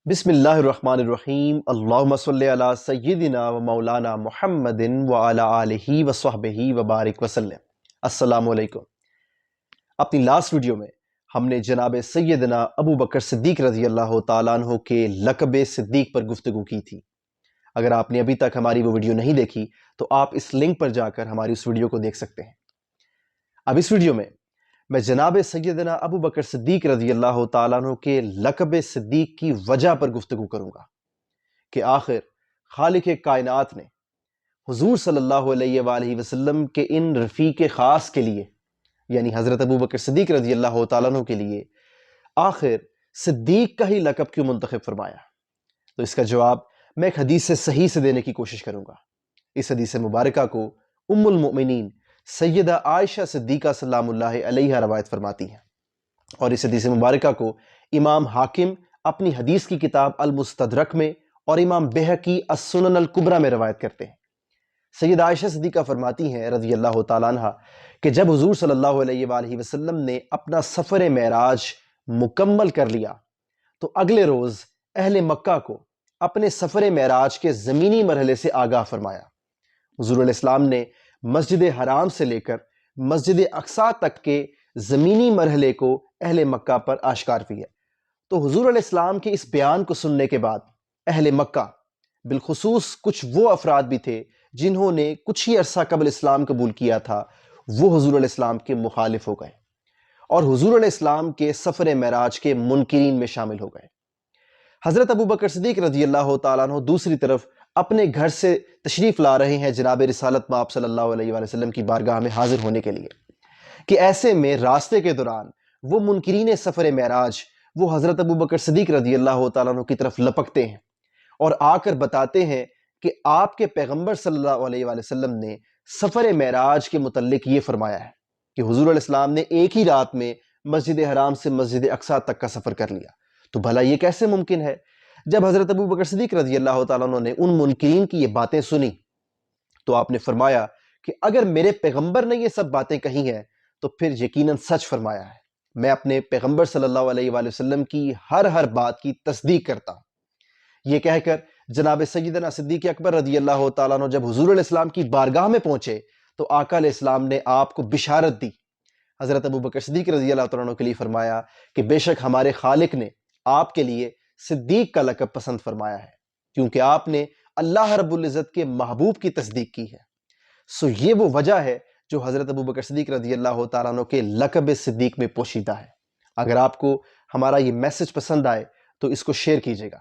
بسم اللہ الرحمن الرحیم اللہم صلی علی سیدنا و مولانا محمد وعلی آلہ وصحبہ وبارک وسلم۔ السلام علیکم۔ اپنی لاسٹ ویڈیو میں ہم نے جناب سیدنا ابو بکر صدیق رضی اللہ تعالیٰ عنہ کے لقب صدیق پر گفتگو کی تھی۔ اگر آپ نے ابھی تک ہماری وہ ویڈیو نہیں دیکھی تو آپ اس لنک پر جا کر ہماری اس ویڈیو کو دیکھ سکتے ہیں۔ اب اس ویڈیو میں جناب سیدنا ابو بکر صدیق رضی اللہ تعالیٰ عنہ کے لقب صدیق کی وجہ پر گفتگو کروں گا کہ آخر خالق کائنات نے حضور صلی اللہ علیہ وآلہ وسلم کے ان رفیق خاص کے لیے یعنی حضرت ابو بکر صدیق رضی اللہ تعالیٰ عنہ کے لیے آخر صدیق کا ہی لقب کیوں منتخب فرمایا؟ تو اس کا جواب میں ایک حدیث صحیح سے دینے کی کوشش کروں گا۔ اس حدیث مبارکہ کو ام المؤمنین سیدہ عائشہ صدیقہ سلام اللہ علیہ روایت فرماتی ہیں، اور اس حدیث مبارکہ کو امام حاکم اپنی حدیث کی کتاب المستدرک میں اور امام بہقی السنن الکبریٰ میں روایت کرتے ہیں۔ سیدہ عائشہ صدیقہ فرماتی ہیں رضی اللہ تعالیٰ عنہ کہ جب حضور صلی اللہ علیہ وآلہ وسلم نے اپنا سفر معراج مکمل کر لیا تو اگلے روز اہل مکہ کو اپنے سفر معراج کے زمینی مرحلے سے آگاہ فرمایا۔ حضور علیہ السلام نے مسجد حرام سے لے کر مسجد اقصیٰ تک کے زمینی مرحلے کو اہل مکہ پر آشکار کیا۔ تو حضور علیہ السلام کے اس بیان کو سننے کے بعد اہل مکہ بالخصوص کچھ وہ افراد بھی تھے جنہوں نے کچھ ہی عرصہ قبل اسلام قبول کیا تھا، وہ حضور علیہ السلام کے مخالف ہو گئے اور حضور علیہ السلام کے سفر معراج کے منکرین میں شامل ہو گئے۔ حضرت ابو بکر صدیق رضی اللہ تعالیٰ عنہ دوسری طرف اپنے گھر سے تشریف لا رہے ہیں جناب رسالت مآب صلی اللہ علیہ وآلہ وسلم کی بارگاہ میں حاضر ہونے کے لیے، کہ ایسے میں راستے کے دوران وہ منکرین سفر معراج وہ حضرت ابو بکر صدیق رضی اللہ تعالیٰ عنہ کی طرف لپکتے ہیں اور آ کر بتاتے ہیں کہ آپ کے پیغمبر صلی اللہ علیہ وآلہ وسلم نے سفر معراج کے متعلق یہ فرمایا ہے کہ حضور علیہ السلام نے ایک ہی رات میں مسجد حرام سے مسجد اقصیٰ تک کا سفر کر لیا۔ تو بھلا یہ کیسے ممکن ہے؟ جب حضرت ابو بکر صدیق رضی اللہ تعالیٰ عنہ نے ان منکرین کی یہ باتیں سنی تو آپ نے فرمایا کہ اگر میرے پیغمبر نے یہ سب باتیں کہی ہیں تو پھر یقیناً سچ فرمایا ہے۔ میں اپنے پیغمبر صلی اللہ علیہ وآلہ وسلم کی ہر بات کی تصدیق کرتا ہوں۔ یہ کہہ کر جناب سیدنا صدیق اکبر رضی اللہ تعالیٰ عنہ جب حضور علیہ السلام کی بارگاہ میں پہنچے تو آقا علیہ السلام نے آپ کو بشارت دی۔ حضرت ابو بکر صدیق رضی اللہ تعالیٰ عنہ کے لیے فرمایا کہ بے شک ہمارے خالق نے آپ کے لیے صدیق کا لقب پسند فرمایا ہے، کیونکہ آپ نے اللہ رب العزت کے محبوب کی تصدیق کی ہے۔ سو یہ وہ وجہ ہے جو حضرت ابو بکر صدیق رضی اللہ تعالیٰ عنہ کے لقب صدیق میں پوشیدہ ہے۔ اگر آپ کو ہمارا یہ میسج پسند آئے تو اس کو شیئر کیجیے گا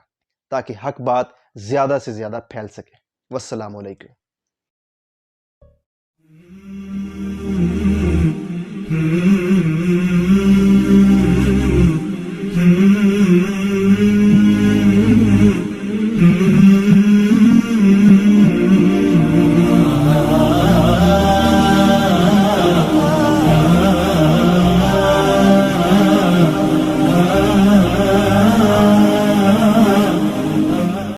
تاکہ حق بات زیادہ سے زیادہ پھیل سکے۔ والسلام علیکم۔